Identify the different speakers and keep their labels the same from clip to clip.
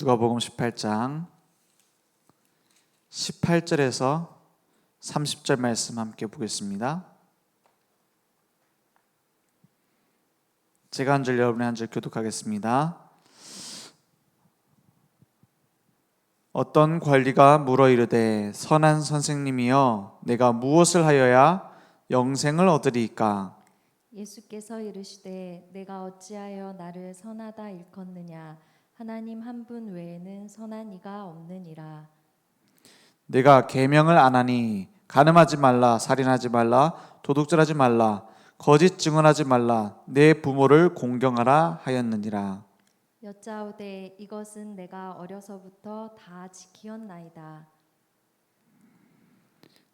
Speaker 1: 누가복음 18장 18절에서 30절 말씀 함께 보겠습니다. 제가 한 절 여러분의 한 절 교독하겠습니다. 어떤 관리가 물어 이르되 선한 선생님이여 내가 무엇을 하여야 영생을 얻으리이까?
Speaker 2: 예수께서 이르시되 내가 어찌하여 나를 선하다 일컫느냐 하나님 한 분 외에는 선한 이가 없느니라.
Speaker 1: 내가 계명을 안 하니 간음하지 말라, 살인하지 말라, 도둑질하지 말라, 거짓 증언하지 말라, 내 부모를 공경하라 하였느니라.
Speaker 2: 여짜오되 이것은 내가 어려서부터 다 지키었나이다.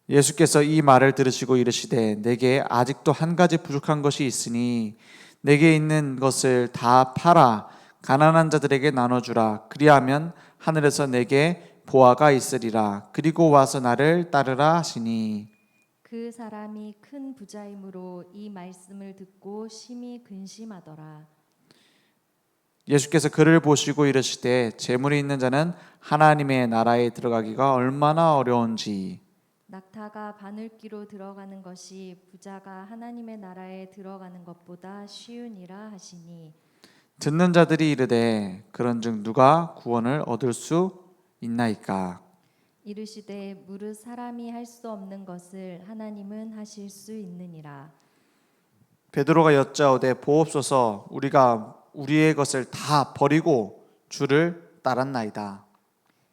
Speaker 1: 예수께서 이 말을 들으시고 이르시되 내게 아직도 한 가지 부족한 것이 있으니 내게 있는 것을 다 팔아 가난한 자들에게 나눠주라. 그리하면 하늘에서 내게 보화가 있으리라. 그리고 와서 나를 따르라 하시니.
Speaker 2: 그 사람이 큰 부자이므로 이 말씀을 듣고 심히 근심하더라.
Speaker 1: 예수께서 그를 보시고 이르시되 재물이 있는 자는 하나님의 나라에 들어가기가 얼마나 어려운지.
Speaker 2: 낙타가 바늘귀로 들어가는 것이 부자가 하나님의 나라에 들어가는 것보다 쉬우니라 하시니.
Speaker 1: 듣는 자들이 이르되 그런즉 누가 구원을 얻을 수 있나이까?
Speaker 2: 이르시되 무릇 사람이 할 수 없는 것을 하나님은 하실 수 있느니라.
Speaker 1: 베드로가 여짜오되 보옵소서 우리가 우리의 것을 다 버리고 주를 따랐나이다.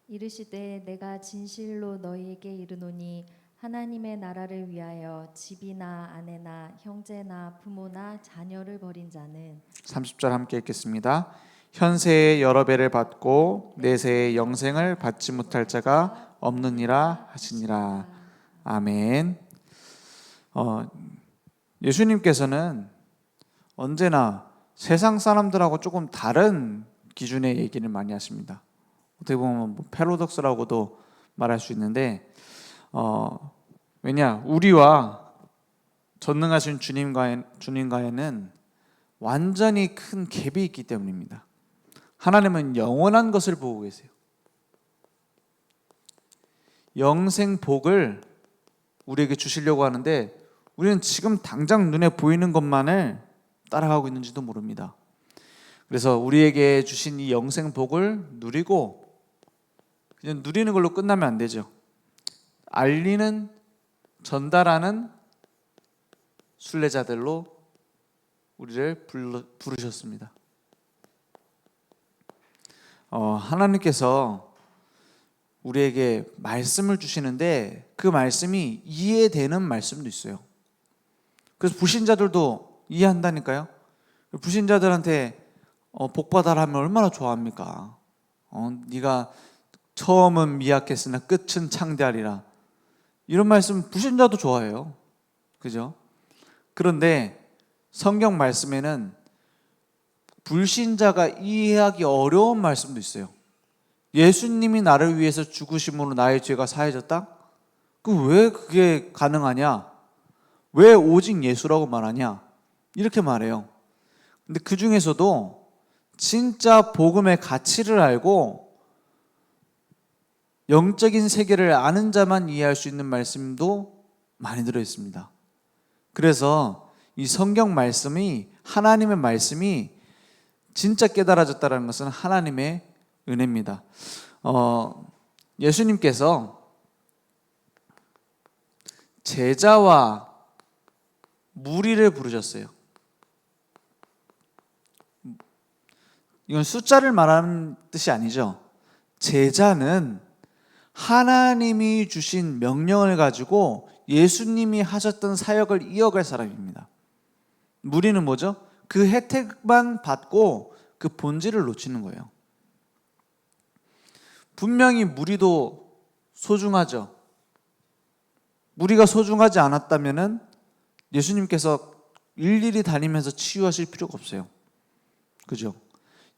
Speaker 2: 이르시되 내가 진실로 너희에게 이르노니 하나님의 나라를 위하여 집이나 아내나 형제나 부모나 자녀를 버린 자는
Speaker 1: 30절 함께 읽겠습니다. 현세의 여러 배를 받고 내세의 영생을 받지 못할 자가 없느니라 하시니라. 아멘. 예수님께서는 언제나 세상 사람들하고 조금 다른 기준의 얘기를 많이 하십니다. 어떻게 보면 패러독스라고도 말할 수 있는데 왜냐 우리와 전능하신 주님과에는 완전히 큰 갭이 있기 때문입니다. 하나님은 영원한 것을 보고 계세요. 영생 복을 우리에게 주시려고 하는데 우리는 지금 당장 눈에 보이는 것만을 따라가고 있는지도 모릅니다. 그래서 우리에게 주신 이 영생 복을 누리고 그냥 누리는 걸로 끝나면 안 되죠. 알리는, 전달하는 순례자들로 우리를 부르셨습니다. 하나님께서 우리에게 말씀을 주시는데 그 말씀이 이해되는 말씀도 있어요. 그래서 불신자들도 이해한다니까요. 불신자들한테 복받아라 하면 얼마나 좋아합니까? 네가 처음은 미약했으나 끝은 창대하리라. 이런 말씀 불신자도 좋아해요. 그죠? 그런데 성경 말씀에는 불신자가 이해하기 어려운 말씀도 있어요. 예수님이 나를 위해서 죽으심으로 나의 죄가 사해졌다? 왜 그게 가능하냐? 왜 오직 예수라고 말하냐? 이렇게 말해요. 근데 그 중에서도 진짜 복음의 가치를 알고 영적인 세계를 아는 자만 이해할 수 있는 말씀도 많이 들어있습니다. 그래서 이 성경 말씀이 하나님의 말씀이 진짜 깨달아졌다는 것은 하나님의 은혜입니다. 예수님께서 제자와 무리를 부르셨어요. 이건 숫자를 말하는 뜻이 아니죠. 제자는 하나님이 주신 명령을 가지고 예수님이 하셨던 사역을 이어갈 사람입니다. 무리는 뭐죠? 그 혜택만 받고 그 본질을 놓치는 거예요. 분명히 무리도 소중하죠. 무리가 소중하지 않았다면 예수님께서 일일이 다니면서 치유하실 필요가 없어요. 그죠?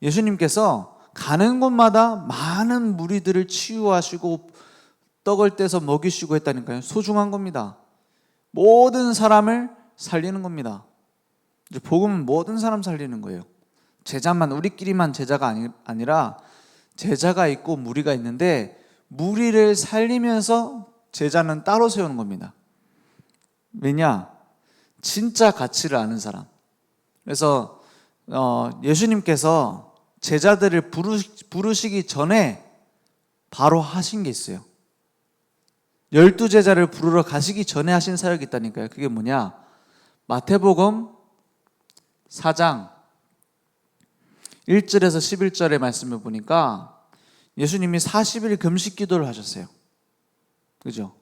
Speaker 1: 예수님께서 가는 곳마다 많은 무리들을 치유하시고 떡을 떼서 먹이시고 했다니까요. 소중한 겁니다. 모든 사람을 살리는 겁니다. 이제 복음은 모든 사람 살리는 거예요. 제자만 우리끼리만 제자가 아니라 제자가 있고 무리가 있는데 무리를 살리면서 제자는 따로 세우는 겁니다. 왜냐? 진짜 가치를 아는 사람. 그래서 예수님께서 제자들을 부르시기 전에 바로 하신 게 있어요. 12제자를 부르러 가시기 전에 하신 사역이 있다니까요. 그게 뭐냐? 마태복음 4장 1절에서 11절의 말씀을 보니까 예수님이 40일 금식 기도를 하셨어요. 그죠?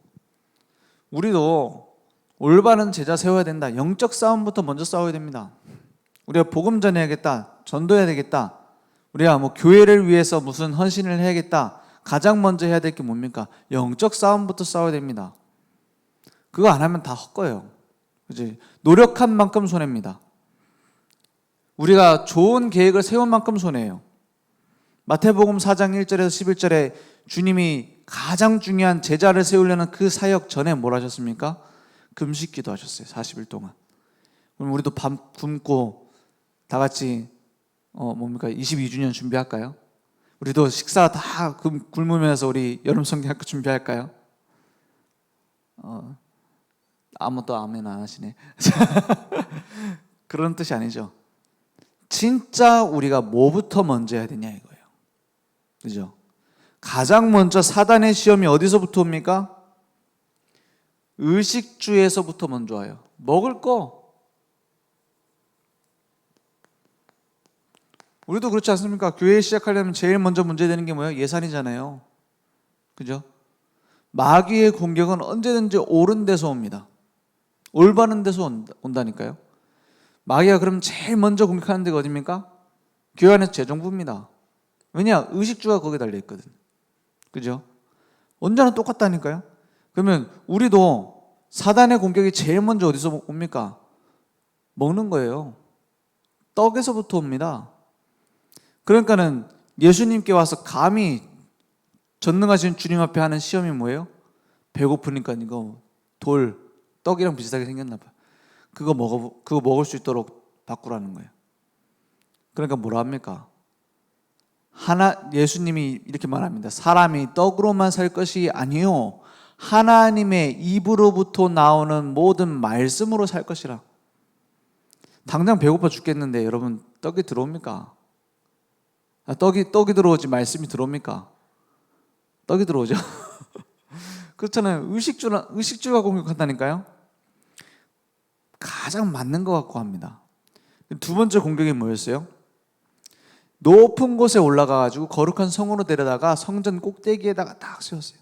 Speaker 1: 우리도 올바른 제자 세워야 된다. 영적 싸움부터 먼저 싸워야 됩니다. 우리가 복음 전해야겠다. 전도해야 되겠다. 우리가 뭐 교회를 위해서 무슨 헌신을 해야겠다. 가장 먼저 해야 될 게 뭡니까? 영적 싸움부터 싸워야 됩니다. 그거 안 하면 다 헛거예요. 그지? 노력한 만큼 손해입니다. 우리가 좋은 계획을 세운 만큼 손해예요. 마태복음 4장 1절에서 11절에 주님이 가장 중요한 제자를 세우려는 그 사역 전에 뭘 하셨습니까? 금식 기도하셨어요. 40일 동안. 그럼 우리도 밤 굶고 다 같이 22주년 준비할까요? 우리도 식사 다 굶으면서 우리 여름 성경학교 준비할까요? 아무도 아멘 안 하시네. 그런 뜻이 아니죠. 진짜 우리가 뭐부터 먼저 해야 되냐 이거예요. 그죠? 가장 먼저 사단의 시험이 어디서부터 옵니까? 의식주에서부터 먼저 와요. 먹을 거. 우리도 그렇지 않습니까? 교회 시작하려면 제일 먼저 문제되는 게 뭐예요? 예산이잖아요. 그죠? 마귀의 공격은 언제든지 옳은 데서 옵니다. 올바른 데서 온다니까요. 마귀가 그럼 제일 먼저 공격하는 데가 어디입니까? 교회 안에서 재정부입니다. 왜냐? 의식주가 거기에 달려있거든. 그죠? 언제나 똑같다니까요. 그러면 우리도 사단의 공격이 제일 먼저 어디서 옵니까? 먹는 거예요. 떡에서부터 옵니다. 그러니까는 예수님께 와서 감히 전능하신 주님 앞에 하는 시험이 뭐예요? 배고프니까 이거 떡이랑 비슷하게 생겼나 봐요. 그거 먹을 수 있도록 바꾸라는 거예요. 그러니까 뭐라 합니까? 예수님이 이렇게 말합니다. 사람이 떡으로만 살 것이 아니요 하나님의 입으로부터 나오는 모든 말씀으로 살 것이라. 당장 배고파 죽겠는데 여러분 떡이 들어옵니까? 떡이 들어오지 말씀이 들어옵니까? 떡이 들어오죠. 그렇잖아요. 의식주가 공격한다니까요. 가장 맞는 것 같고 합니다. 두 번째 공격이 뭐였어요? 높은 곳에 올라가가지고 거룩한 성으로 데려다가 성전 꼭대기에다가 딱 세웠어요.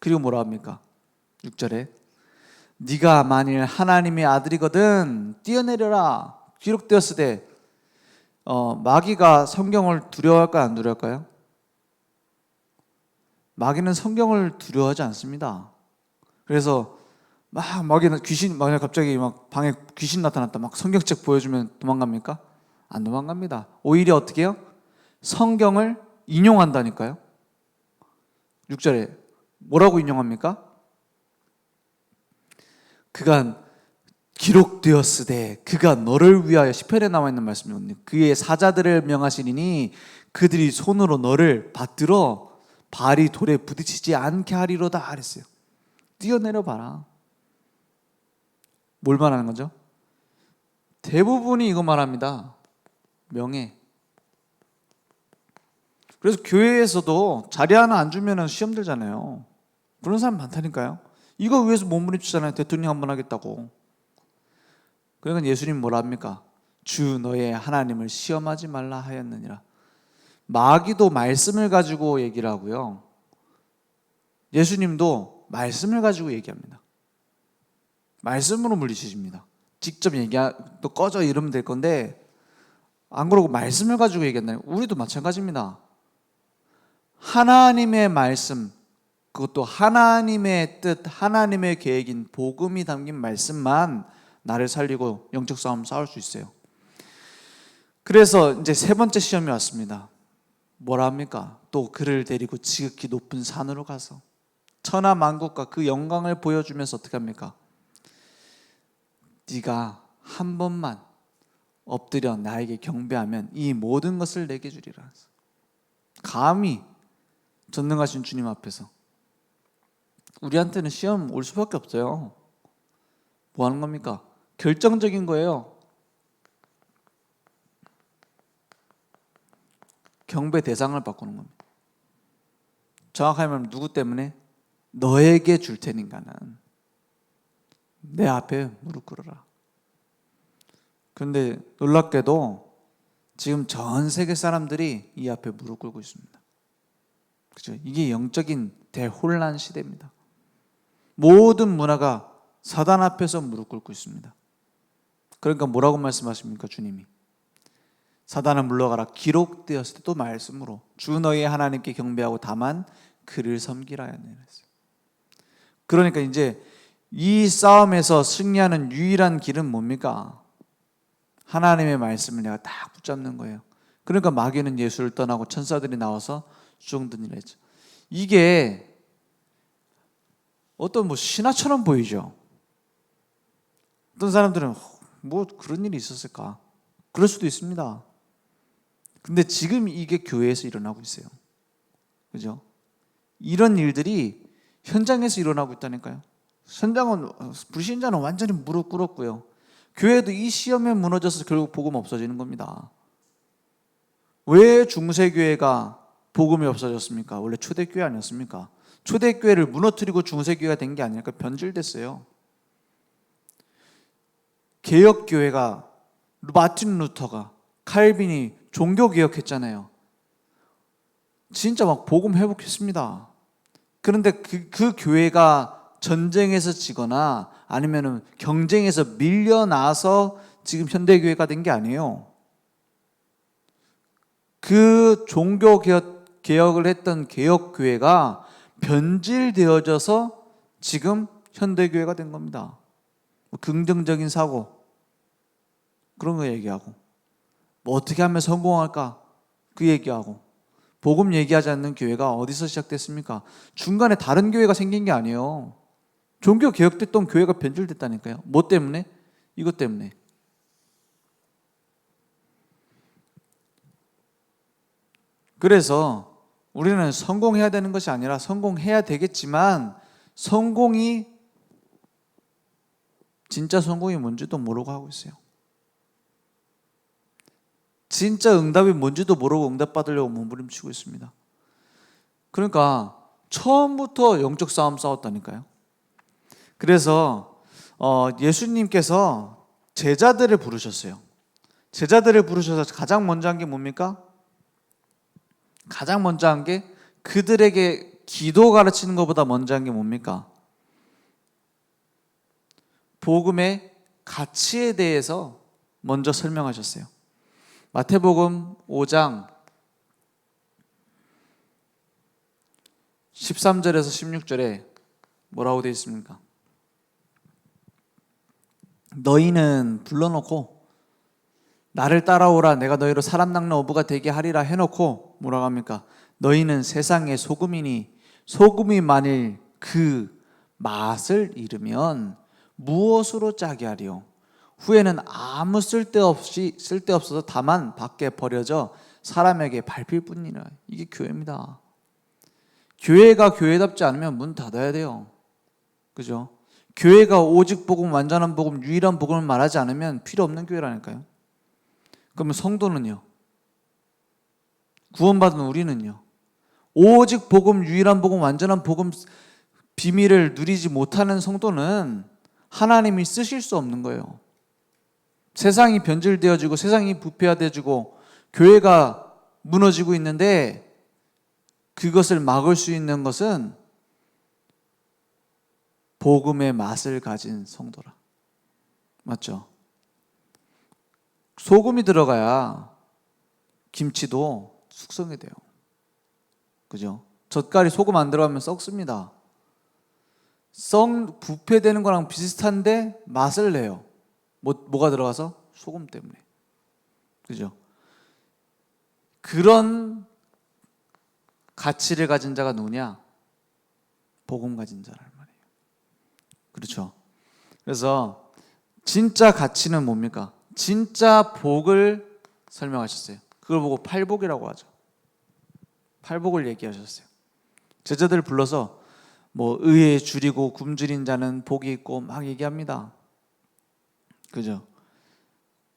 Speaker 1: 그리고 뭐라 합니까? 6절에 네가 만일 하나님의 아들이거든 뛰어내려라. 기록되었으되 마귀가 성경을 두려워할까요? 안 두려워할까요? 마귀는 성경을 두려워하지 않습니다. 그래서 마귀는 만약 갑자기 방에 귀신 나타났다 막 성경책 보여주면 도망갑니까? 안 도망갑니다. 오히려 어떻게 해요? 성경을 인용한다니까요. 6절에 뭐라고 인용합니까? 그가 기록되었으되 그가 너를 위하여 시편에 나와 있는 말씀이거든요. 그의 사자들을 명하시리니 그들이 손으로 너를 받들어 발이 돌에 부딪히지 않게 하리로다 그랬어요. 뛰어내려 봐라. 뭘 말하는 거죠? 대부분이 이거 말합니다. 명예. 그래서 교회에서도 자리 하나 안 주면 시험 들잖아요. 그런 사람 많다니까요. 이거 위해서 몸부림치잖아요. 대통령 한번 하겠다고. 그러니까 예수님 뭐라 합니까? 주 너의 하나님을 시험하지 말라 하였느니라. 마귀도 말씀을 가지고 얘기를 하고요. 예수님도 말씀을 가지고 얘기합니다. 말씀으로 물리치십니다. 직접 또 꺼져 이러면 될 건데 안 그러고 말씀을 가지고 얘기한다는 우리도 마찬가지입니다. 하나님의 말씀, 그것도 하나님의 뜻, 하나님의 계획인 복음이 담긴 말씀만 나를 살리고 영적 싸움 싸울 수 있어요. 그래서 이제 세 번째 시험이 왔습니다. 뭐라 합니까? 또 그를 데리고 지극히 높은 산으로 가서 천하 만국과 그 영광을 보여주면서 어떻게 합니까? 네가 한 번만 엎드려 나에게 경배하면 이 모든 것을 내게 주리라. 감히 전능하신 주님 앞에서. 우리한테는 시험 올 수밖에 없어요. 뭐 하는 겁니까? 결정적인 거예요. 경배 대상을 바꾸는 겁니다. 정확하게 말하면 누구 때문에? 너에게 줄 테니까는 내 앞에 무릎 꿇어라. 그런데 놀랍게도 지금 전 세계 사람들이 이 앞에 무릎 꿇고 있습니다. 그죠? 이게 영적인 대혼란 시대입니다. 모든 문화가 사단 앞에서 무릎 꿇고 있습니다. 그러니까 뭐라고 말씀하십니까, 주님이? 사단아 물러가라. 기록되었을 때 또 말씀으로 주 너희의 하나님께 경배하고 다만 그를 섬기라 했어요. 그러니까 이제 이 싸움에서 승리하는 유일한 길은 뭡니까? 하나님의 말씀을 내가 딱 붙잡는 거예요. 그러니까 마귀는 예수를 떠나고 천사들이 나와서 수종드니라 했죠. 이게 어떤 신화처럼 보이죠. 어떤 사람들은 뭐 그런 일이 있었을까? 그럴 수도 있습니다. 근데 지금 이게 교회에서 일어나고 있어요. 그죠? 이런 일들이 현장에서 일어나고 있다니까요. 현장은 불신자는 완전히 무릎 꿇었고요. 교회도 이 시험에 무너져서 결국 복음 없어지는 겁니다. 왜 중세교회가 복음이 없어졌습니까? 원래 초대교회 아니었습니까? 초대교회를 무너뜨리고 중세교회가 된 게 아니니까 변질됐어요. 개혁교회가 마틴 루터가 칼빈이 종교개혁했잖아요. 진짜 막 복음 회복했습니다. 그런데 그 교회가 전쟁에서 지거나 아니면 경쟁에서 밀려나서 지금 현대교회가 된 게 아니에요. 그 종교개혁을 했던 개혁교회가 변질되어져서 지금 현대교회가 된 겁니다. 긍정적인 사고 그런 거 얘기하고 뭐 어떻게 하면 성공할까 그 얘기하고 복음 얘기하지 않는 교회가 어디서 시작됐습니까? 중간에 다른 교회가 생긴 게 아니에요. 종교 개혁됐던 교회가 변질됐다니까요. 뭐 때문에? 이것 때문에. 그래서 우리는 성공해야 되는 것이 아니라 성공해야 되겠지만 성공이 진짜 성공이 뭔지도 모르고 하고 있어요. 진짜 응답이 뭔지도 모르고 응답 받으려고 몸부림치고 있습니다. 그러니까 처음부터 영적 싸움 싸웠다니까요. 그래서 예수님께서 제자들을 부르셨어요. 제자들을 부르셔서 가장 먼저 한 게 뭡니까? 가장 먼저 한 게 그들에게 기도 가르치는 것보다 먼저 한 게 뭡니까? 복음의 가치에 대해서 먼저 설명하셨어요. 마태복음 5장 13절에서 16절에 뭐라고 되어 있습니까? 너희는 불러놓고 나를 따라오라 내가 너희로 사람 낚는 어부가 되게 하리라 해놓고 뭐라고 합니까? 너희는 세상의 소금이니 소금이 만일 그 맛을 잃으면 무엇으로 짜게 하리요? 후에는 아무 쓸데없어서 다만 밖에 버려져 사람에게 밟힐 뿐이라. 이게 교회입니다. 교회가 교회답지 않으면 문 닫아야 돼요. 그죠? 교회가 오직 복음, 완전한 복음, 유일한 복음을 말하지 않으면 필요 없는 교회라니까요. 그러면 성도는요? 구원받은 우리는요? 오직 복음, 유일한 복음, 완전한 복음 비밀을 누리지 못하는 성도는 하나님이 쓰실 수 없는 거예요. 세상이 변질되어지고 세상이 부패화되어지고 교회가 무너지고 있는데 그것을 막을 수 있는 것은 복음의 맛을 가진 성도라. 맞죠? 소금이 들어가야 김치도 숙성이 돼요. 그죠? 젓갈이 소금 안 들어가면 썩습니다. 부패되는 거랑 비슷한데 맛을 내요. 뭐가 들어가서? 소금 때문에. 그죠? 그런 가치를 가진 자가 누구냐? 복음 가진 자란 말이에요. 그렇죠? 그래서 진짜 가치는 뭡니까? 진짜 복을 설명하셨어요. 그걸 보고 팔복이라고 하죠. 팔복을 얘기하셨어요. 제자들 불러서 뭐 의에 줄이고 굶주린 자는 복이 있고 막 얘기합니다. 그죠?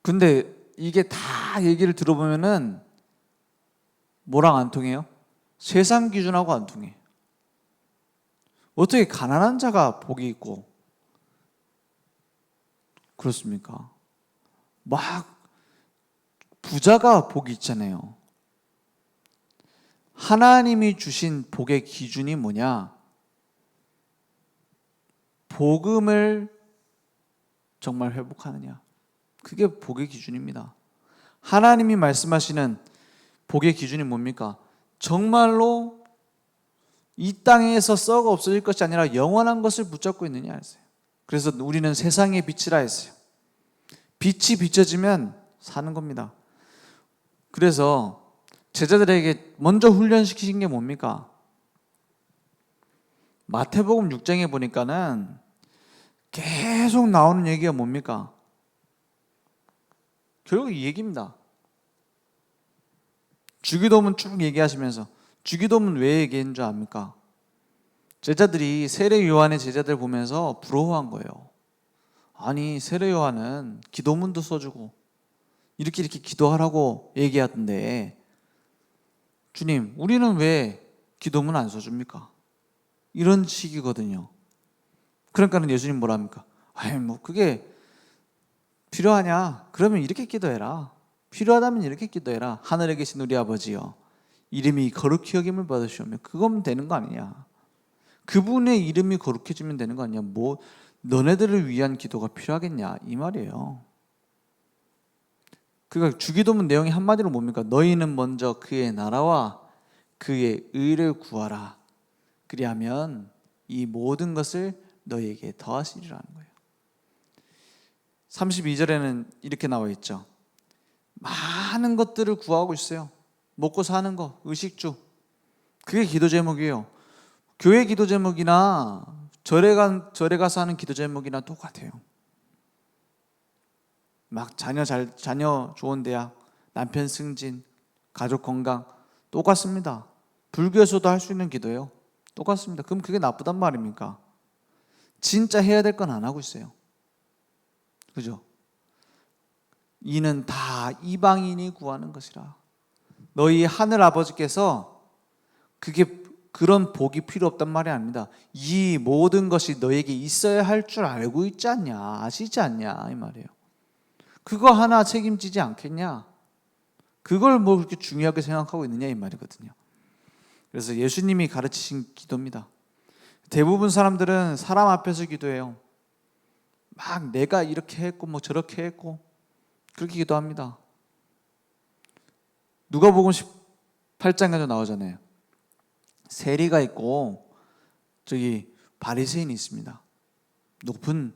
Speaker 1: 근데 이게 다 얘기를 들어보면은 뭐랑 안 통해요? 세상 기준하고 안 통해. 어떻게 가난한 자가 복이 있고 그렇습니까? 막 부자가 복이 있잖아요. 하나님이 주신 복의 기준이 뭐냐? 복음을 정말 회복하느냐? 그게 복의 기준입니다. 하나님이 말씀하시는 복의 기준이 뭡니까? 정말로 이 땅에서 썩어 없어질 것이 아니라 영원한 것을 붙잡고 있느냐 했어요. 그래서 우리는 세상의 빛이라 했어요. 빛이 비춰지면 사는 겁니다. 그래서 제자들에게 먼저 훈련시키신 게 뭡니까? 마태복음 6장에 보니까는 계속 나오는 얘기가 뭡니까? 결국 이 얘기입니다. 주기도문 쭉 얘기하시면서 주기도문 왜 얘기한 줄 압니까? 제자들이 세례 요한의 제자들 보면서 부러워한 거예요. 아니 세례 요한은 기도문도 써주고 이렇게 기도하라고 얘기하던데 주님 우리는 왜 기도문 안 써줍니까? 이런 식이거든요. 그러니까는 예수님 뭐라 합니까? 아이 뭐 그게 필요하냐? 그러면 이렇게 기도해라. 필요하다면 이렇게 기도해라. 하늘에 계신 우리 아버지여 이름이 거룩히 여김을 받으시오며 그거면 되는 거 아니냐? 그분의 이름이 거룩해지면 되는 거 아니냐? 뭐 너네들을 위한 기도가 필요하겠냐? 이 말이에요. 그러니까 주기도문 내용이 한마디로 뭡니까? 너희는 먼저 그의 나라와 그의 의를 구하라. 그리하면 이 모든 것을 너희에게 더하시리라는 거예요. 32절에는 이렇게 나와 있죠. 많은 것들을 구하고 있어요. 먹고 사는 거, 의식주. 그게 기도 제목이에요. 교회 기도 제목이나 절에 가서 하는 기도 제목이나 똑같아요. 막 자녀 좋은 대학, 남편 승진, 가족 건강 똑같습니다. 불교에서도 할 수 있는 기도예요. 똑같습니다. 그럼 그게 나쁘단 말입니까? 진짜 해야 될 건 안 하고 있어요. 그죠? 이는 다 이방인이 구하는 것이라. 너희 하늘 아버지께서 그런 복이 필요 없단 말이 아닙니다. 이 모든 것이 너에게 있어야 할 줄 알고 있지 않냐? 아시지 않냐? 이 말이에요. 그거 하나 책임지지 않겠냐? 그걸 뭐 그렇게 중요하게 생각하고 있느냐? 이 말이거든요. 그래서 예수님이 가르치신 기도입니다. 대부분 사람들은 사람 앞에서 기도해요. 막 내가 이렇게 했고 뭐 저렇게 했고 그렇게 기도합니다. 누가복음 18장에도 나오잖아요. 세리가 있고 저기 바리새인이 있습니다. 높은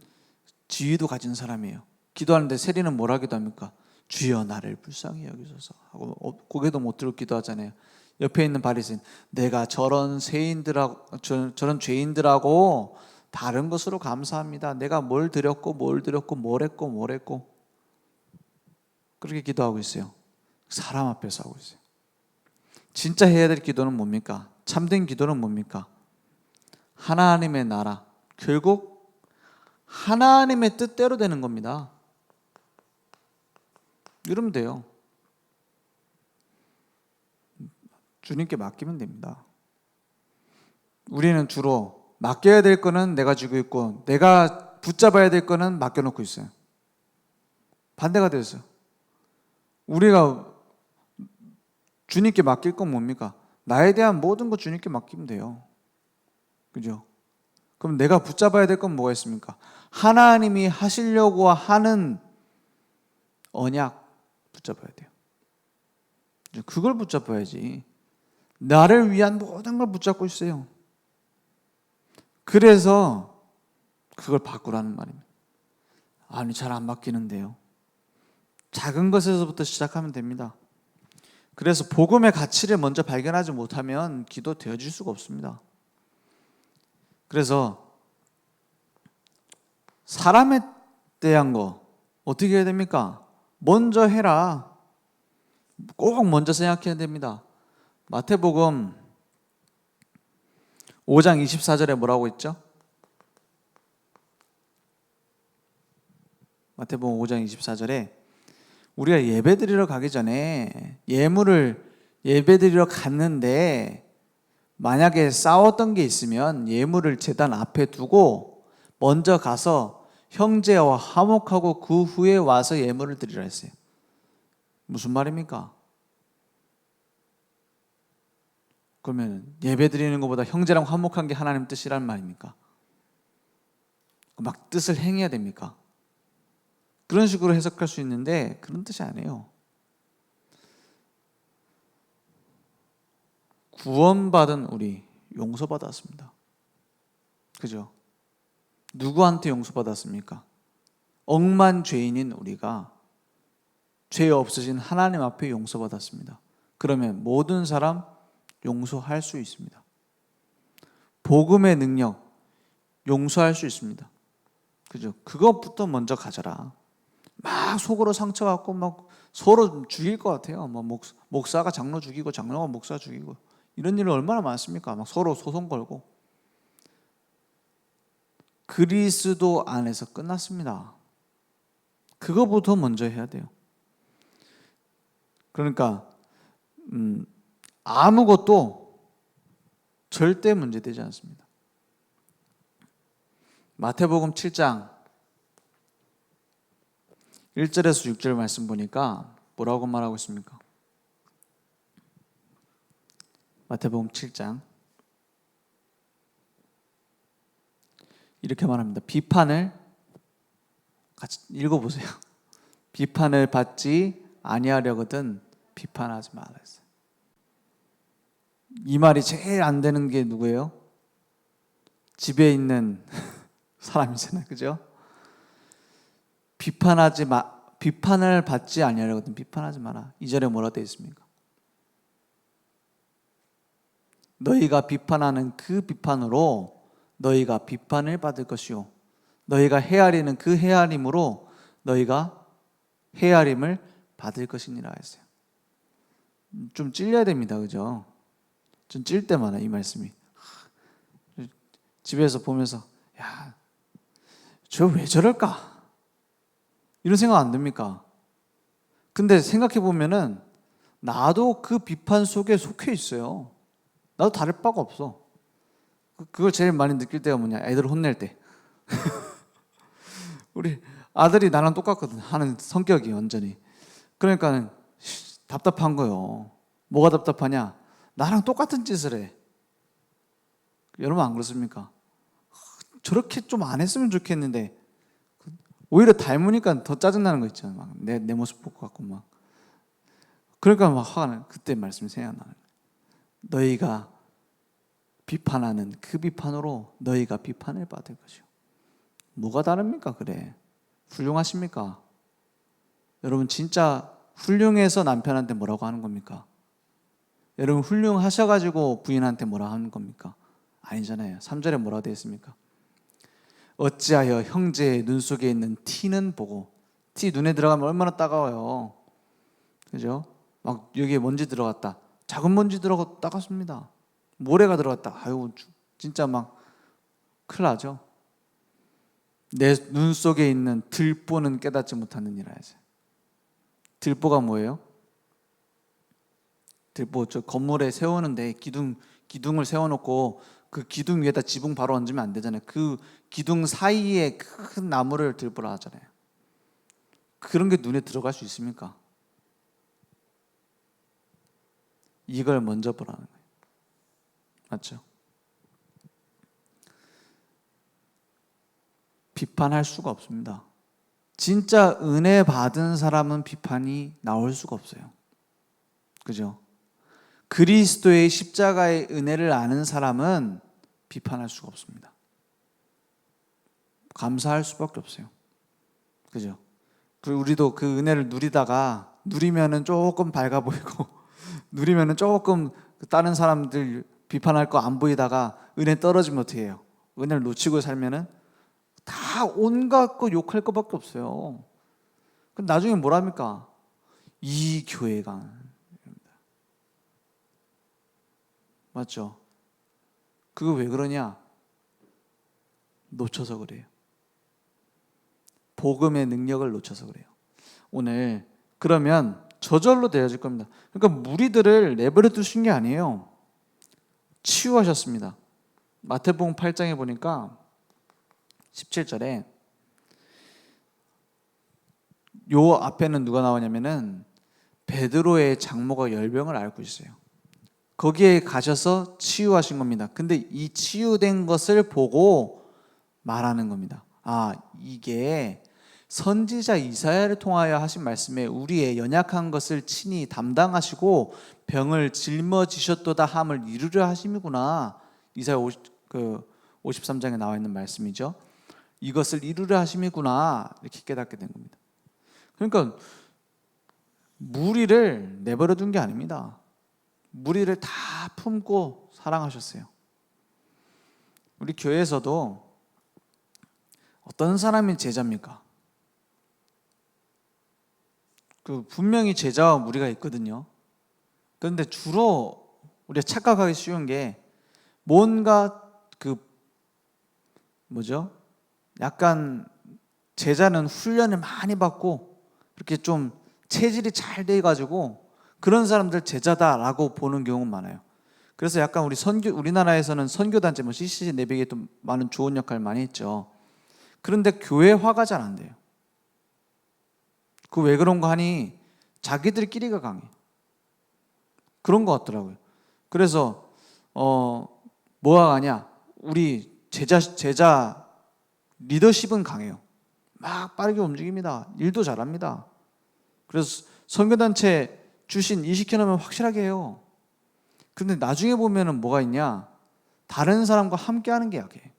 Speaker 1: 지위도 가진 사람이에요. 기도하는데 세리는 뭐라 기도합니까? 주여 나를 불쌍히 여기소서 하고 고개도 못 들고 기도하잖아요. 옆에 있는 바리새인 내가 저런 죄인들하고 다른 것으로 감사합니다. 내가 뭘 드렸고 뭘 했고 그렇게 기도하고 있어요. 사람 앞에서 하고 있어요. 진짜 해야 될 기도는 뭡니까? 참된 기도는 뭡니까? 하나님의 나라. 결국 하나님의 뜻대로 되는 겁니다. 이러면 돼요. 주님께 맡기면 됩니다. 우리는 주로 맡겨야 될 거는 내가 쥐고 있고 내가 붙잡아야 될 거는 맡겨놓고 있어요. 반대가 됐어요. 우리가 주님께 맡길 건 뭡니까? 나에 대한 모든 거 주님께 맡기면 돼요. 그죠? 그럼 내가 붙잡아야 될 건 뭐가 있습니까? 하나님이 하시려고 하는 언약 붙잡아야 돼요. 그걸 붙잡아야지. 나를 위한 모든 걸 붙잡고 있어요. 그래서 그걸 바꾸라는 말입니다. 아니 잘 안 바뀌는데요. 작은 것에서부터 시작하면 됩니다. 그래서 복음의 가치를 먼저 발견하지 못하면 기도 되어질 수가 없습니다. 그래서 사람에 대한 거 어떻게 해야 됩니까? 먼저 해라. 꼭 먼저 생각해야 됩니다. 마태복음 5장 24절에 뭐라고 했죠? 마태복음 5장 24절에 우리가 예배드리러 가기 전에 예물을 예배드리러 갔는데 만약에 싸웠던 게 있으면 예물을 제단 앞에 두고 먼저 가서 형제와 화목하고 그 후에 와서 예물을 드리라 했어요. 무슨 말입니까? 그러면 예배 드리는 것보다 형제랑 화목한 게 하나님 뜻이란 말입니까? 막 뜻을 행해야 됩니까? 그런 식으로 해석할 수 있는데 그런 뜻이 아니에요. 구원받은 우리 용서받았습니다. 그죠? 누구한테 용서받았습니까? 억만 죄인인 우리가 죄 없으신 하나님 앞에 용서받았습니다. 그러면 모든 사람 용서할 수 있습니다. 복음의 능력 용서할 수 있습니다. 그죠? 그것부터 먼저 가져라. 막 속으로 상처받고 막 서로 죽일 것 같아요. 뭐 목사가 장로 죽이고 장로가 목사 죽이고 이런 일은 얼마나 많습니까? 막 서로 소송 걸고. 그리스도 안에서 끝났습니다. 그거부터 먼저 해야 돼요. 그러니까 아무것도 절대 문제되지 않습니다. 마태복음 7장 1절에서 6절 말씀 보니까 뭐라고 말하고 있습니까? 마태복음 7장 이렇게 말합니다. 비판을 같이 읽어보세요. 비판을 받지 아니하려거든 비판하지 말라 했어요. 이 말이 제일 안 되는 게 누구예요? 집에 있는 사람이잖아요. 그죠? 비판을 받지 아니하려거든 비판하지 마라. 2절에 뭐라 되어 있습니까? 너희가 비판하는 그 비판으로 너희가 비판을 받을 것이요 너희가 헤아리는 그 헤아림으로 너희가 헤아림을 받을 것이니라 했어요. 좀 찔려야 됩니다. 그죠? 좀 찔 때마다 이 말씀이 집에서 보면서 야, 저 왜 저럴까? 이런 생각 안 듭니까? 근데 생각해 보면은 나도 그 비판 속에 속해 있어요. 나도 다를 바가 없어. 그걸 제일 많이 느낄 때가 뭐냐? 애들 혼낼 때. 우리 아들이 나랑 똑같거든. 하는 성격이 완전히. 그러니까 답답한 거예요. 뭐가 답답하냐? 나랑 똑같은 짓을 해. 여러분 안 그렇습니까? 저렇게 좀 안 했으면 좋겠는데 오히려 닮으니까 더 짜증나는 거 있잖아. 막 내 모습 보고 갖고 막. 그러니까 막 화가 나. 그때 말씀이 생각나는 거예요. 너희가 비판하는 그 비판으로 너희가 비판을 받을 것이요. 뭐가 다릅니까? 그래. 훌륭하십니까? 여러분 진짜 훌륭해서 남편한테 뭐라고 하는 겁니까? 여러분 훌륭하셔가지고 부인한테 뭐라 하는 겁니까? 아니잖아요. 3절에 뭐라고 되어 있습니까? 어찌하여 형제의 눈 속에 있는 티는 보고 티 눈에 들어가면 얼마나 따가워요. 그죠? 막 여기에 먼지 들어갔다. 작은 먼지 들어갔다 따갑습니다. 모래가 들어갔다. 아유 진짜 막 큰일 나죠. 내 눈 속에 있는 들보는 깨닫지 못하느니라 해서. 들보가 뭐예요? 들보 저 건물에 세우는데 기둥을 세워놓고 그 기둥 위에다 지붕 바로 얹으면 안 되잖아요. 그 기둥 사이에 큰 나무를 들보라 하잖아요. 그런 게 눈에 들어갈 수 있습니까? 이걸 먼저 보라는 거예요. 맞죠? 비판할 수가 없습니다. 진짜 은혜 받은 사람은 비판이 나올 수가 없어요. 그죠? 그리스도의 십자가의 은혜를 아는 사람은 비판할 수가 없습니다. 감사할 수밖에 없어요. 그죠? 그리고 우리도 그 은혜를 누리면은 조금 밝아 보이고 누리면은 조금 다른 사람들 비판할 거 안 보이다가 은혜 떨어지면 어떻게 해요? 은혜를 놓치고 살면은 다 온갖 거 욕할 거밖에 없어요. 그럼 나중에 뭐랍니까? 이 교회가 맞죠? 그거 왜 그러냐? 놓쳐서 그래요. 복음의 능력을 놓쳐서 그래요. 오늘 그러면 저절로 되어질 겁니다. 그러니까 무리들을 내버려 두신 게 아니에요. 치유하셨습니다. 마태복음 8장에 보니까 17절에 요 앞에는 누가 나오냐면은 베드로의 장모가 열병을 앓고 있어요. 거기에 가셔서 치유하신 겁니다. 근데 이 치유된 것을 보고 말하는 겁니다. 아, 이게 선지자 이사야를 통하여 하신 말씀에 우리의 연약한 것을 친히 담당하시고 병을 짊어지셨도다 함을 이루려 하심이구나. 이사야 53장에 나와 있는 말씀이죠. 이것을 이루려 하심이구나. 이렇게 깨닫게 된 겁니다. 그러니까 무리를 내버려 둔 게 아닙니다. 무리를 다 품고 사랑하셨어요. 우리 교회에서도 어떤 사람이 제자입니까? 분명히 제자와 무리가 있거든요. 그런데 주로 우리가 착각하기 쉬운 게 뭔가 약간 제자는 훈련을 많이 받고 이렇게 좀 체질이 잘 돼 가지고 그런 사람들 제자다라고 보는 경우가 많아요. 그래서 약간 우리나라에서는 선교단체 CCC 내비게 또 많은 좋은 역할을 많이 했죠. 그런데 교회화가 잘 안 돼요. 그 왜 그런 거 하니 자기들끼리가 강해. 그런 것 같더라고요. 그래서 뭐가 가냐? 우리 제자 리더십은 강해요. 막 빠르게 움직입니다. 일도 잘합니다. 그래서 선교단체 주신 일 시켜놓으면 확실하게 해요. 근데 나중에 보면은 뭐가 있냐? 다른 사람과 함께 하는 게 약해.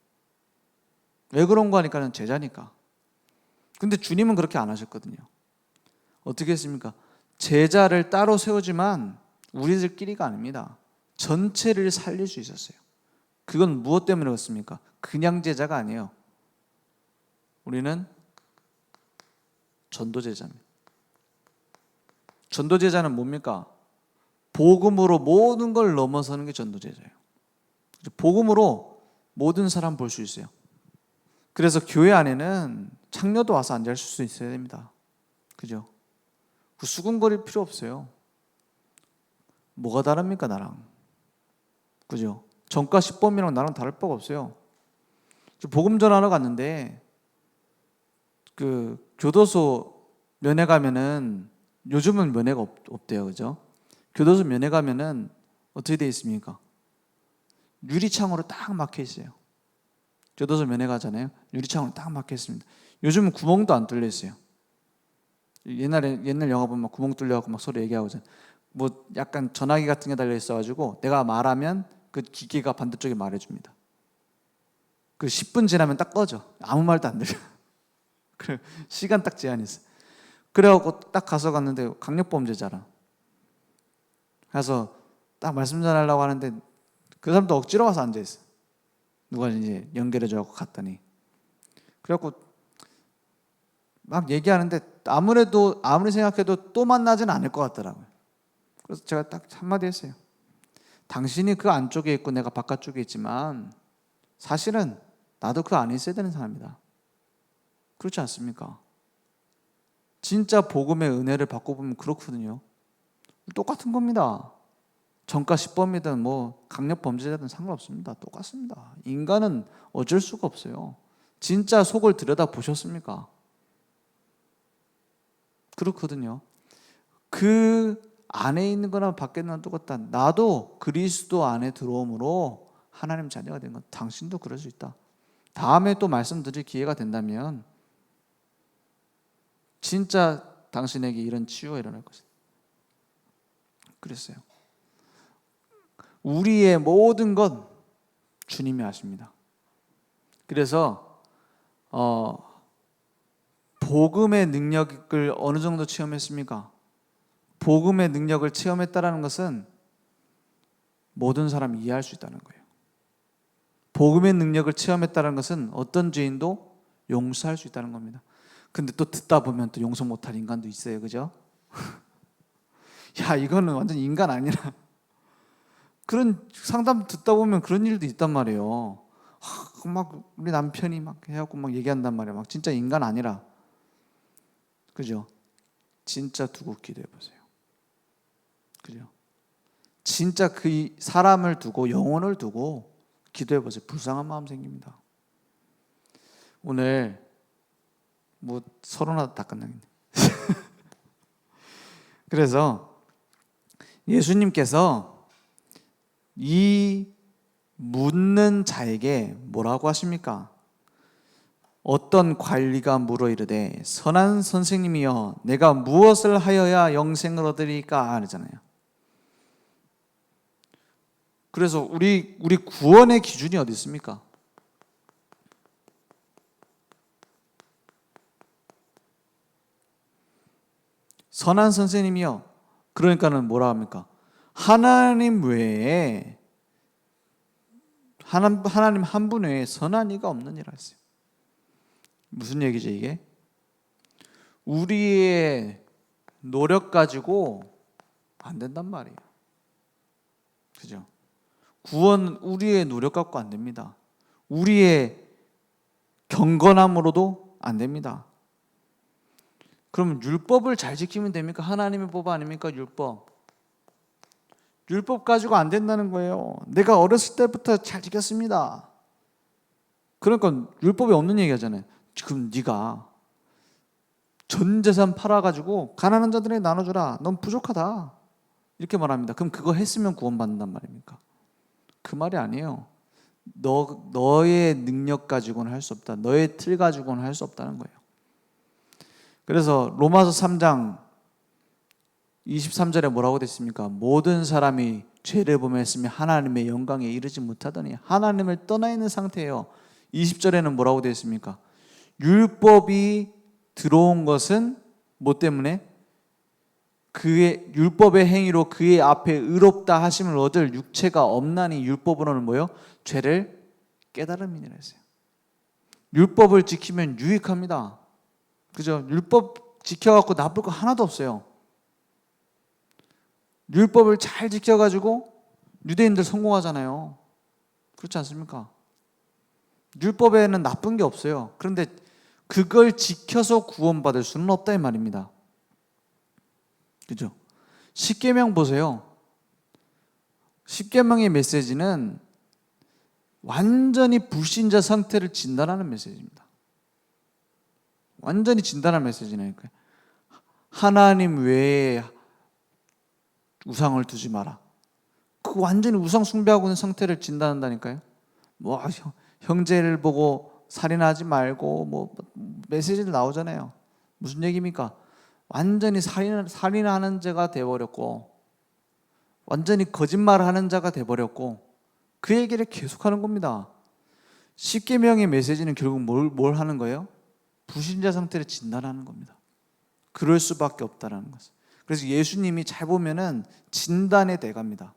Speaker 1: 왜 그런 거 하니까는 제자니까. 근데 주님은 그렇게 안 하셨거든요. 어떻게 했습니까? 제자를 따로 세우지만 우리들끼리가 아닙니다. 전체를 살릴 수 있었어요. 그건 무엇 때문에 그렇습니까? 그냥 제자가 아니에요. 우리는 전도제자입니다. 전도제자는 뭡니까? 복음으로 모든 걸 넘어서는 게 전도제자예요. 복음으로 모든 사람 볼 수 있어요. 그래서 교회 안에는 창녀도 와서 앉을 수 있어야 됩니다. 그죠? 그 수군거릴 필요 없어요. 뭐가 다릅니까 나랑? 그죠? 전과 10범이랑 나랑 다를 바가 없어요. 복음 전하러 갔는데 교도소 면회 가면은 요즘은 면회가 없대요. 그죠? 교도소 면회 가면은 어떻게 돼 있습니까? 유리창으로 딱 막혀 있어요. 교도소 면회 가잖아요. 유리창으로 딱 막혀 있습니다. 요즘은 구멍도 안 뚫려 있어요. 옛날 영화 보면 막 구멍 뚫려갖고 막 서로 얘기하고 뭐 약간 전화기 같은 게 달려 있어가지고 내가 말하면 그 기계가 반대쪽에 말해줍니다. 10분 지나면 딱 꺼져. 아무 말도 안 들려. 그래 시간 딱 제한이 있어. 그래갖고 딱 가서 갔는데 강력범죄자라. 가서 딱 말씀 전하려고 하는데 그 사람도 억지로 와서 앉아 있어. 누가 이제 연결해줘갖고 갔더니 그래갖고 막 얘기하는데 아무리 생각해도 또 만나진 않을 것 같더라고요. 그래서 제가 딱 한마디 했어요. 당신이 그 안쪽에 있고 내가 바깥쪽에 있지만 사실은 나도 그 안에 있어야 되는 사람이다. 그렇지 않습니까? 진짜 복음의 은혜를 받고 보면 그렇거든요. 똑같은 겁니다. 전과 10범이든 뭐 강력 범죄자든 상관없습니다. 똑같습니다. 인간은 어쩔 수가 없어요. 진짜 속을 들여다 보셨습니까? 그렇거든요. 그 안에 있는 거나 밖에 있는 건 똑같다. 나도 그리스도 안에 들어옴으로 하나님 자녀가 된 것. 당신도 그럴 수 있다. 다음에 또 말씀드릴 기회가 된다면 진짜 당신에게 이런 치유가 일어날 것이다. 그랬어요. 우리의 모든 것 주님이 아십니다. 그래서 복음의 능력을 어느 정도 체험했습니까? 복음의 능력을 체험했다는 것은 모든 사람이 이해할 수 있다는 거예요. 복음의 능력을 체험했다는 것은 어떤 죄인도 용서할 수 있다는 겁니다. 근데 또 듣다 보면 또 용서 못할 인간도 있어요. 그죠? 야, 이거는 완전 인간 아니라. 그런 상담 듣다 보면 그런 일도 있단 말이에요. 막 우리 남편이 막 해갖고 막 얘기한단 말이에요. 막 진짜 인간 아니라. 그죠? 진짜 두고 기도해 보세요. 그죠? 진짜 그 사람을 두고 영혼을 두고 기도해 보세요. 불쌍한 마음 생깁니다. 오늘 뭐 서론하다 다 끝나겠네. 그래서 예수님께서 이 묻는 자에게 뭐라고 하십니까? 어떤 관리가 물어 이르되 선한 선생님이여 내가 무엇을 하여야 영생을 얻으리까 하잖아요. 그래서 우리 구원의 기준이 어디 있습니까? 선한 선생님이요. 그러니까는 뭐라 합니까? 하나님 외에 하나님 한 분 외에 선한 이가 없느니라 했어요. 무슨 얘기죠 이게? 우리의 노력 가지고 안 된단 말이에요. 그죠? 구원 우리의 노력 갖고 안 됩니다. 우리의 경건함으로도 안 됩니다. 그럼 율법을 잘 지키면 됩니까? 하나님의 법 아닙니까? 율법 가지고 안 된다는 거예요. 내가 어렸을 때부터 잘 지켰습니다. 그러니까 율법이 없는 얘기 하잖아요. 지금 네가 전 재산 팔아가지고 가난한 자들에게 나눠주라. 넌 부족하다. 이렇게 말합니다. 그럼 그거 했으면 구원받는단 말입니까? 그 말이 아니에요. 너의 능력 가지고는 할 수 없다. 너의 틀 가지고는 할 수 없다는 거예요. 그래서 로마서 3장 23절에 뭐라고 됐습니까? 모든 사람이 죄를 범했으며 하나님의 영광에 이르지 못하더니 하나님을 떠나 있는 상태예요. 20절에는 뭐라고 되어 있습니까? 율법이 들어온 것은 뭐 때문에? 그의 율법의 행위로 그의 앞에 의롭다 하심을 얻을 육체가 없나니 율법으로는 뭐요? 죄를 깨달음이니라 했어요. 율법을 지키면 유익합니다. 그죠? 율법 지켜갖고 나쁠 거 하나도 없어요. 율법을 잘 지켜가지고 유대인들 성공하잖아요. 그렇지 않습니까? 율법에는 나쁜 게 없어요. 그런데 그걸 지켜서 구원받을 수는 없다 이 말입니다. 그죠? 십계명 보세요. 십계명의 메시지는 완전히 불신자 상태를 진단하는 메시지입니다. 완전히 진단하는 메시지니까요. 하나님 외에 우상을 두지 마라. 그 완전히 우상 숭배하고 있는 상태를 진단한다니까요. 뭐 형제를 보고 살인하지 말고 뭐 메시지들 나오잖아요. 무슨 얘기입니까? 완전히 살인하는 자가 돼버렸고 완전히 거짓말하는 자가 돼버렸고 그 얘기를 계속하는 겁니다. 십계명의 메시지는 결국 뭘 하는 거예요? 불신자 상태를 진단하는 겁니다. 그럴 수밖에 없다라는 것을. 그래서 예수님이 잘 보면은 진단의 대가입니다.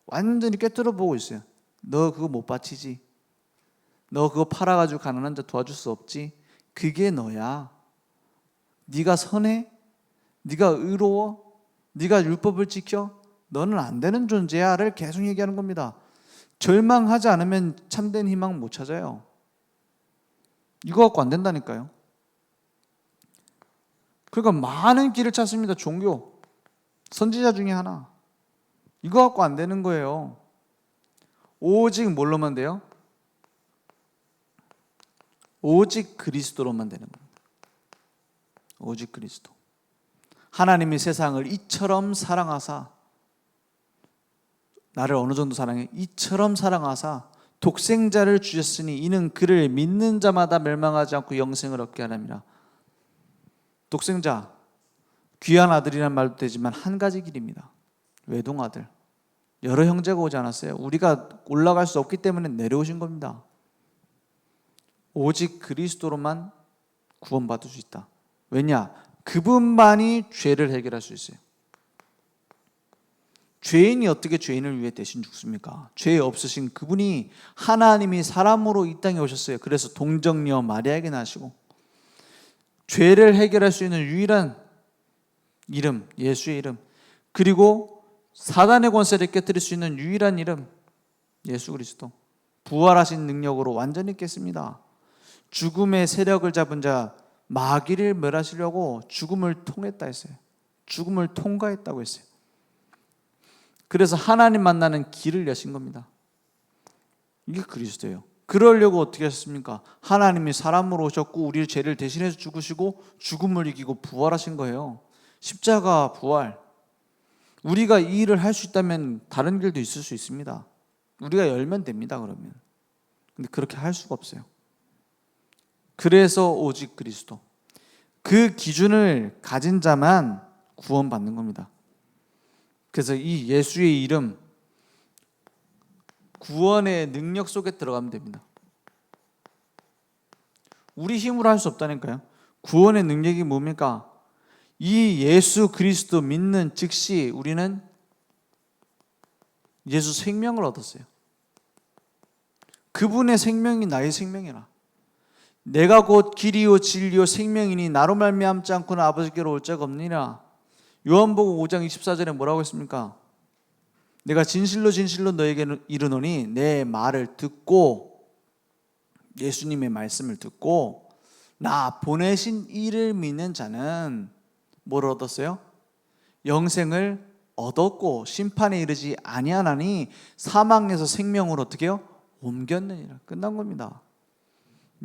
Speaker 1: 완전히 꿰뚫어 보고 있어요. 너 그거 못 바치지? 너 그거 팔아가지고 가난한 자 도와줄 수 없지? 그게 너야. 네가 선해? 네가 의로워? 네가 율법을 지켜? 너는 안 되는 존재야를 계속 얘기하는 겁니다. 절망하지 않으면 참된 희망 못 찾아요. 이거 갖고 안 된다니까요. 그러니까 많은 길을 찾습니다. 종교, 선지자 중에 하나. 이거 갖고 안 되는 거예요. 오직 뭘로만 돼요? 오직 그리스도로만 되는 겁니다. 오직 그리스도. 하나님이 세상을 이처럼 사랑하사, 나를 어느 정도 사랑해? 이처럼 사랑하사 독생자를 주셨으니 이는 그를 믿는 자마다 멸망하지 않고 영생을 얻게 하느니라. 독생자, 귀한 아들이란 말도 되지만 한 가지 길입니다. 외동아들. 여러 형제가 오지 않았어요. 우리가 올라갈 수 없기 때문에 내려오신 겁니다. 오직 그리스도로만 구원받을 수 있다. 왜냐? 그분만이 죄를 해결할 수 있어요. 죄인이 어떻게 죄인을 위해 대신 죽습니까? 죄 없으신 그분이 하나님이 사람으로 이 땅에 오셨어요. 그래서 동정녀 마리아에게 나시고 죄를 해결할 수 있는 유일한 이름, 예수의 이름, 그리고 사단의 권세를 깨뜨릴 수 있는 유일한 이름, 예수 그리스도. 부활하신 능력으로 완전히 깼습니다. 죽음의 세력을 잡은 자 마귀를 멸하시려고 죽음을 통했다 했어요. 죽음을 통과했다고 했어요. 그래서 하나님 만나는 길을 여신 겁니다. 이게 그리스도예요. 그러려고 어떻게 하셨습니까? 하나님이 사람으로 오셨고 우리의 죄를 대신해서 죽으시고 죽음을 이기고 부활하신 거예요. 십자가 부활. 우리가 이 일을 할 수 있다면 다른 길도 있을 수 있습니다. 우리가 열면 됩니다. 그러면. 근데 그렇게 할 수가 없어요. 그래서 오직 그리스도. 그 기준을 가진 자만 구원받는 겁니다. 그래서 이 예수의 이름, 구원의 능력 속에 들어가면 됩니다. 우리 힘으로 할 수 없다니까요. 구원의 능력이 뭡니까? 이 예수 그리스도 믿는 즉시 우리는 예수 생명을 얻었어요. 그분의 생명이 나의 생명이라. 내가 곧 길이요 진리요 생명이니 나로 말미암지 않고는 아버지께로 올 자가 없느니라. 요한복음 5장 24절에 뭐라고 했습니까? 내가 진실로 진실로 너에게 이르노니 내 말을 듣고, 예수님의 말씀을 듣고 나 보내신 이를 믿는 자는 뭘 얻었어요? 영생을 얻었고 심판에 이르지 아니하나니 사망에서 생명으로 어떻게 해요? 옮겼느니라. 끝난 겁니다.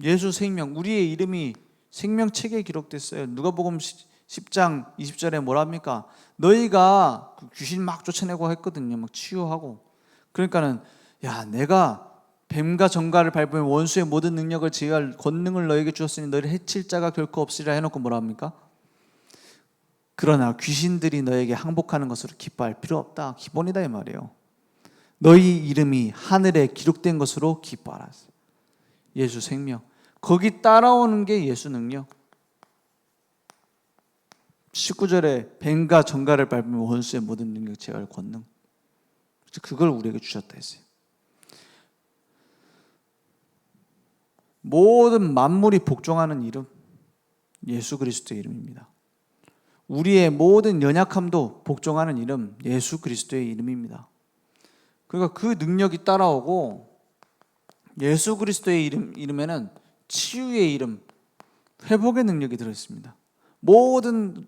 Speaker 1: 예수 생명, 우리의 이름이 생명책에 기록됐어요. 누가복음 10장 20절에 뭐랍니까? 너희가 귀신 막 쫓아내고 했거든요. 막 치유하고. 그러니까는 야, 내가 뱀과 정갈을 밟으면 원수의 모든 능력을 제어할 권능을 너에게 주었으니 너희를 해칠 자가 결코 없으리라 해놓고 뭐랍니까? 그러나 귀신들이 너에게 항복하는 것으로 기뻐할 필요 없다. 기본이다 이 말이에요. 너희 이름이 하늘에 기록된 것으로 기뻐하라. 예수 생명. 거기 따라오는 게 예수 능력. 19절에 뱀과 정갈을 밟으면 원수의 모든 능력 제어할 권능. 그걸 우리에게 주셨다 했어요. 모든 만물이 복종하는 이름, 예수 그리스도의 이름입니다. 우리의 모든 연약함도 복종하는 이름, 예수 그리스도의 이름입니다. 그러니까 그 능력이 따라오고, 예수 그리스도의 이름에는 치유의 이름, 회복의 능력이 들어있습니다. 모든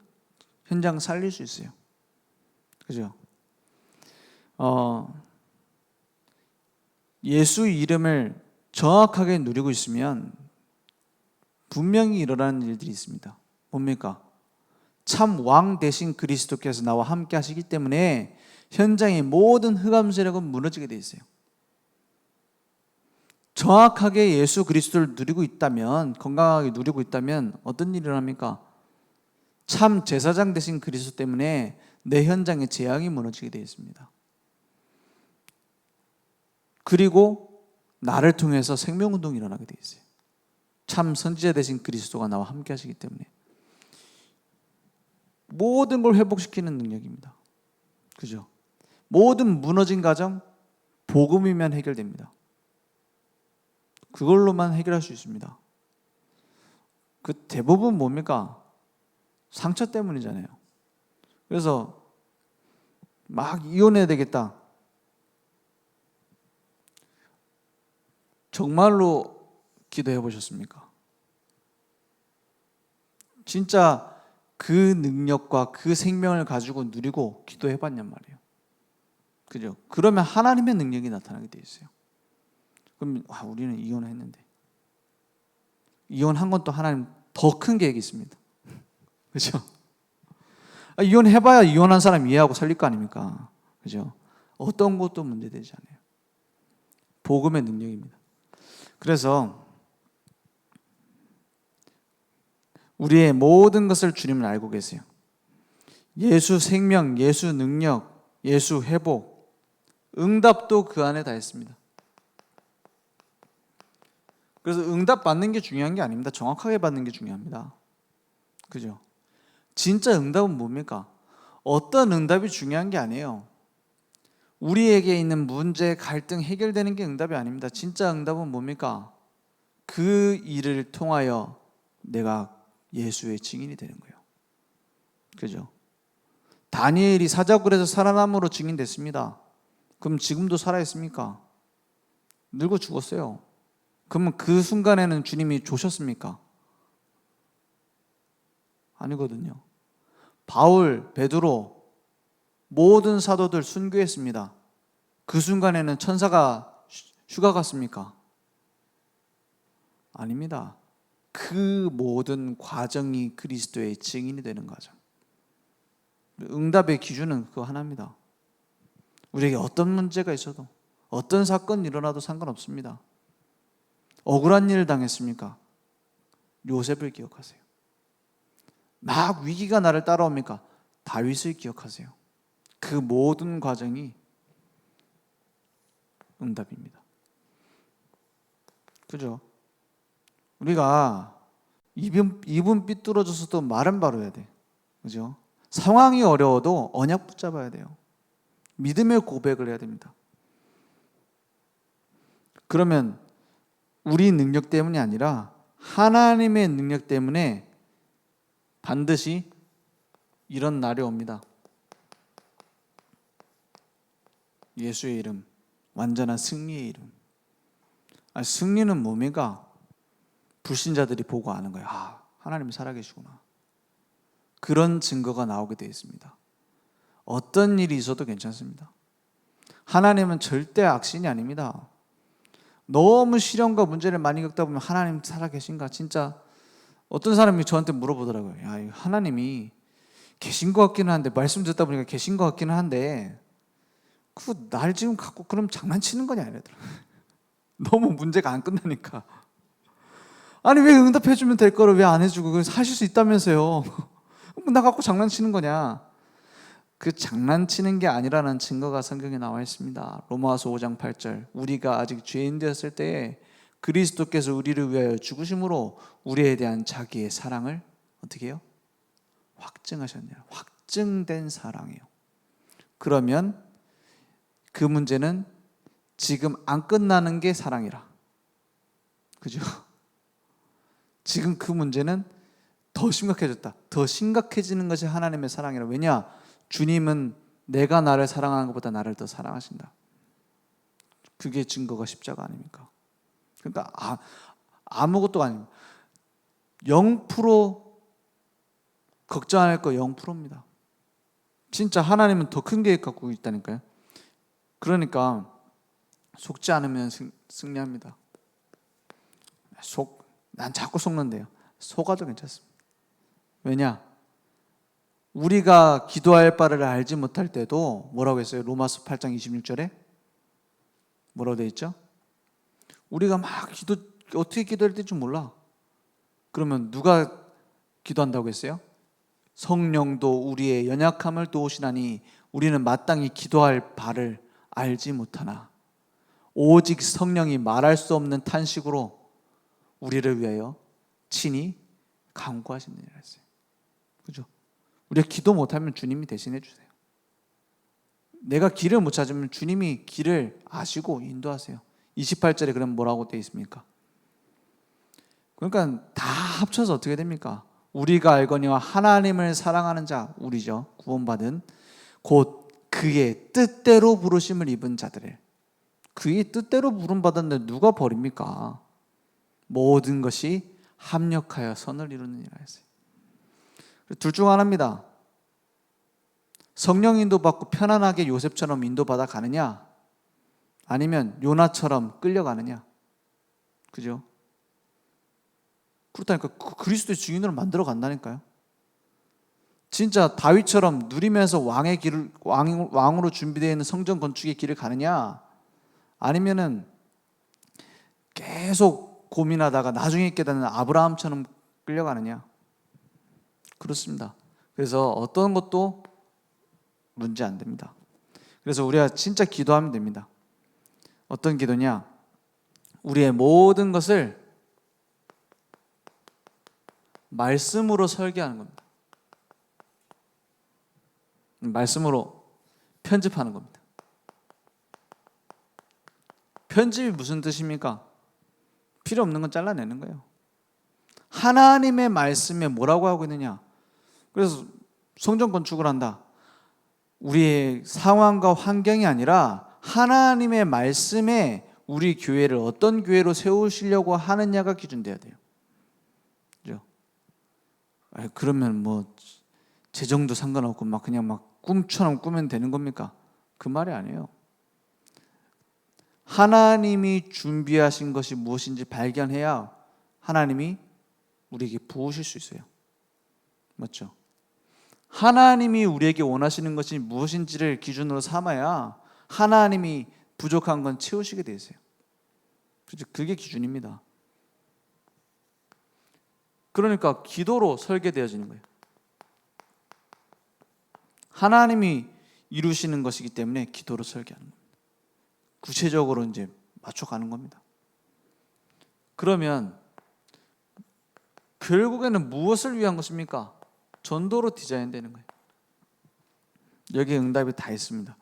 Speaker 1: 현장 살릴 수 있어요. 그죠? 예수 이름을 정확하게 누리고 있으면 분명히 일어나는 일들이 있습니다. 뭡니까? 참 왕 대신 그리스도께서 나와 함께 하시기 때문에 현장의 모든 흑암 세력은 무너지게 돼 있어요. 정확하게 예수 그리스도를 누리고 있다면, 건강하게 누리고 있다면 어떤 일이 일어납니까? 참 제사장 되신 그리스도 때문에 내 현장의 재앙이 무너지게 되어 있습니다. 그리고 나를 통해서 생명운동이 일어나게 되어 있어요. 참 선지자 되신 그리스도가 나와 함께 하시기 때문에 모든 걸 회복시키는 능력입니다. 그죠? 모든 무너진 가정 복음이면 해결됩니다. 그걸로만 해결할 수 있습니다. 그 대부분 뭡니까? 상처 때문이잖아요. 그래서 막 이혼해야 되겠다. 정말로 기도해 보셨습니까? 진짜 그 능력과 그 생명을 가지고 누리고 기도해 봤냔 말이에요. 그죠? 그러면 하나님의 능력이 나타나게 돼 있어요. 그럼 우리는 이혼을 했는데, 이혼한 건 또 하나님 더 큰 계획이 있습니다. 그죠? 이혼해봐야 이혼한 사람 이해하고 살릴 거 아닙니까? 그죠? 어떤 것도 문제되지 않아요. 복음의 능력입니다. 그래서 우리의 모든 것을 주님은 알고 계세요. 예수 생명, 예수 능력, 예수 회복, 응답도 그 안에 다 있습니다. 그래서 응답 받는 게 중요한 게 아닙니다. 정확하게 받는 게 중요합니다. 그죠? 진짜 응답은 뭡니까? 어떤 응답이 중요한 게 아니에요. 우리에게 있는 문제, 갈등 해결되는 게 응답이 아닙니다. 진짜 응답은 뭡니까? 그 일을 통하여 내가 예수의 증인이 되는 거예요. 그죠? 다니엘이 사자굴에서 살아남으로 증인됐습니다. 그럼 지금도 살아있습니까? 늙어 죽었어요. 그러면 그 순간에는 주님이 조셨습니까? 아니거든요. 바울, 베드로 모든 사도들 순교했습니다. 그 순간에는 천사가 휴가 갔습니까? 아닙니다. 그 모든 과정이 그리스도의 증인이 되는 과정. 응답의 기준은 그거 하나입니다. 우리에게 어떤 문제가 있어도 어떤 사건이 일어나도 상관없습니다. 억울한 일을 당했습니까? 요셉을 기억하세요. 막 위기가 나를 따라옵니까? 다윗을 기억하세요. 그 모든 과정이 응답입니다. 그죠? 우리가 입은 삐뚤어져서도 말은 바로 해야 돼. 그죠? 상황이 어려워도 언약 붙잡아야 돼요. 믿음의 고백을 해야 됩니다. 그러면 우리 능력 때문이 아니라 하나님의 능력 때문에 반드시 이런 날이 옵니다. 예수의 이름, 완전한 승리의 이름. 승리는 뭡니까? 불신자들이 보고 아는 거예요. 하나님이 살아계시구나. 그런 증거가 나오게 되어 있습니다. 어떤 일이 있어도 괜찮습니다. 하나님은 절대 악신이 아닙니다. 너무 시련과 문제를 많이 겪다 보면 하나님 살아계신가? 진짜 어떤 사람이 저한테 물어보더라고요. 야, 하나님이 계신 것 같기는 한데, 말씀 듣다 보니까 계신 것 같기는 한데 그거 날 지금 갖고 그럼 장난치는 거냐 이러더라고요. 너무 문제가 안 끝나니까. 아니 왜 응답해 주면 될 거를 왜 안 해주고 하실 수 있다면서요. 나 갖고 장난치는 거냐. 그 장난치는 게 아니라는 증거가 성경에 나와 있습니다. 로마서 5장 8절 우리가 아직 죄인 되었을 때에 그리스도께서 우리를 위하여 죽으심으로 우리에 대한 자기의 사랑을 어떻게 해요? 확증하셨네요. 확증된 사랑이에요. 그러면 그 문제는 지금 안 끝나는 게 사랑이라. 그죠? 지금 그 문제는 더 심각해졌다. 더 심각해지는 것이 하나님의 사랑이라. 왜냐? 주님은 내가 나를 사랑하는 것보다 나를 더 사랑하신다. 그게 증거가 십자가 아닙니까? 그러니까 아무것도 아닙니다. 0% 걱정할 거 0%입니다. 진짜 하나님은 더 큰 계획 갖고 있다니까요. 그러니까 속지 않으면 승리합니다. 난 자꾸 속는데요. 속아도 괜찮습니다. 왜냐? 우리가 기도할 바를 알지 못할 때도 뭐라고 했어요? 로마서 8장 26절에 뭐라고 되어 있죠? 우리가 막 어떻게 기도해야 될지 몰라. 그러면 누가 기도한다고 했어요? 성령도 우리의 연약함을 도우시나니 우리는 마땅히 기도할 바를 알지 못하나 오직 성령이 말할 수 없는 탄식으로 우리를 위하여 친히 간구하신다고 했어요. 그죠? 우리가 기도 못하면 주님이 대신해 주세요. 내가 길을 못 찾으면 주님이 길을 아시고 인도하세요. 28절에 그럼 뭐라고 되어 있습니까? 그러니까 다 합쳐서 어떻게 됩니까? 우리가 알거니와 하나님을 사랑하는 자, 우리죠. 구원받은 곧 그의 뜻대로 부르심을 입은 자들을. 그의 뜻대로 부름받았는데 누가 버립니까? 모든 것이 합력하여 선을 이루느니라 했어요. 둘 중 하나입니다. 성령 인도받고 편안하게 요셉처럼 인도받아 가느냐, 아니면 요나처럼 끌려가느냐. 그죠? 그렇다니까 그리스도의 증인으로 만들어 간다니까요. 진짜 다윗처럼 누리면서 왕으로 준비되어 있는 성전 건축의 길을 가느냐, 아니면은 계속 고민하다가 나중에 깨닫는 아브라함처럼 끌려가느냐. 그렇습니다. 그래서 어떤 것도 문제 안 됩니다. 그래서 우리가 진짜 기도하면 됩니다. 어떤 기도냐? 우리의 모든 것을 말씀으로 설계하는 겁니다. 말씀으로 편집하는 겁니다. 편집이 무슨 뜻입니까? 필요 없는 건 잘라내는 거예요. 하나님의 말씀에 뭐라고 하고 있느냐? 그래서 성전 건축을 한다. 우리의 상황과 환경이 아니라 하나님의 말씀에 우리 교회를 어떤 교회로 세우시려고 하느냐가 기준돼야 돼요. 그죠? 그러면 뭐 재정도 상관없고 막 그냥 막 꿈처럼 꾸면 되는 겁니까? 그 말이 아니에요. 하나님이 준비하신 것이 무엇인지 발견해야 하나님이 우리에게 부으실 수 있어요. 맞죠? 하나님이 우리에게 원하시는 것이 무엇인지를 기준으로 삼아야 하나님이 부족한 건 채우시게 되세요. 그죠? 그게 기준입니다. 그러니까 기도로 설계되어지는 거예요. 하나님이 이루시는 것이기 때문에 기도로 설계하는 겁니다. 구체적으로 이제 맞춰가는 겁니다. 그러면 결국에는 무엇을 위한 것입니까? 전도로 디자인되는 거예요. 여기에 응답이 다 있습니다.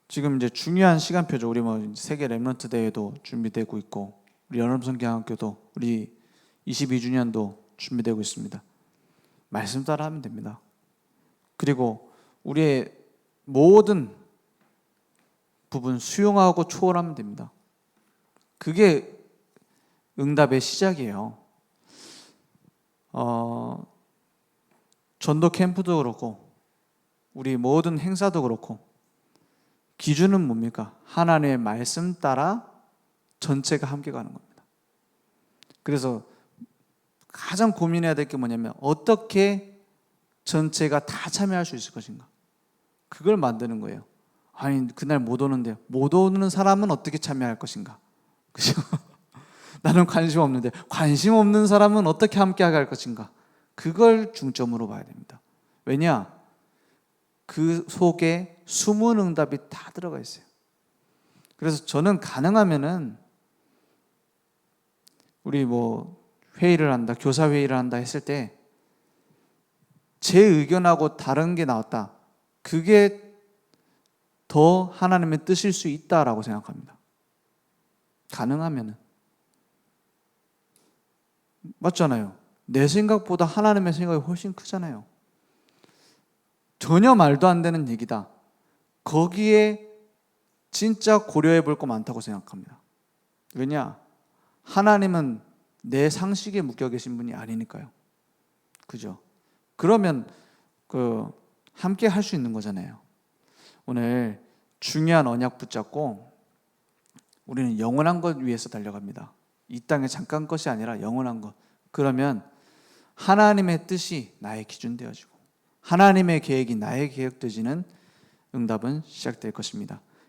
Speaker 1: 지금 이제 중요한 시간표죠. 우리 뭐 세계 렘넌트 대회도 준비되고 있고, 우리 연합성경학교도 우리 22주년도 준비되고 있습니다. 말씀 따라 하면 됩니다. 그리고 우리의 모든 부분 수용하고 초월하면 됩니다. 그게 응답의 시작이에요. 전도 캠프도 그렇고 우리 모든 행사도 그렇고 기준은 뭡니까? 하나님의 말씀 따라 전체가 함께 가는 겁니다. 그래서 가장 고민해야 될 게 뭐냐면 어떻게 전체가 다 참여할 수 있을 것인가? 그걸 만드는 거예요. 아니 그날 못 오는데 못 오는 사람은 어떻게 참여할 것인가? 그죠? 나는 관심 없는데 관심 없는 사람은 어떻게 함께 할 것인가? 그걸 중점으로 봐야 됩니다. 왜냐? 그 속에 숨은 응답이 다 들어가 있어요. 그래서 저는 가능하면은 우리 뭐 회의를 한다, 교사 회의를 한다 했을 때 제 의견하고 다른 게 나왔다. 그게 더 하나님의 뜻일 수 있다라고 생각합니다. 가능하면은. 맞잖아요. 내 생각보다 하나님의 생각이 훨씬 크잖아요. 전혀 말도 안 되는 얘기다. 거기에 진짜 고려해 볼 거 많다고 생각합니다. 왜냐? 하나님은 내 상식에 묶여 계신 분이 아니니까요. 그죠? 그러면 함께 할 수 있는 거잖아요. 오늘 중요한 언약 붙잡고 우리는 영원한 것 위해서 달려갑니다. 이 땅의 잠깐 것이 아니라 영원한 것. 그러면 하나님의 뜻이 나의 기준 되어지고 하나님의 계획이 나의 계획 되지는 응답은 시작될 것입니다.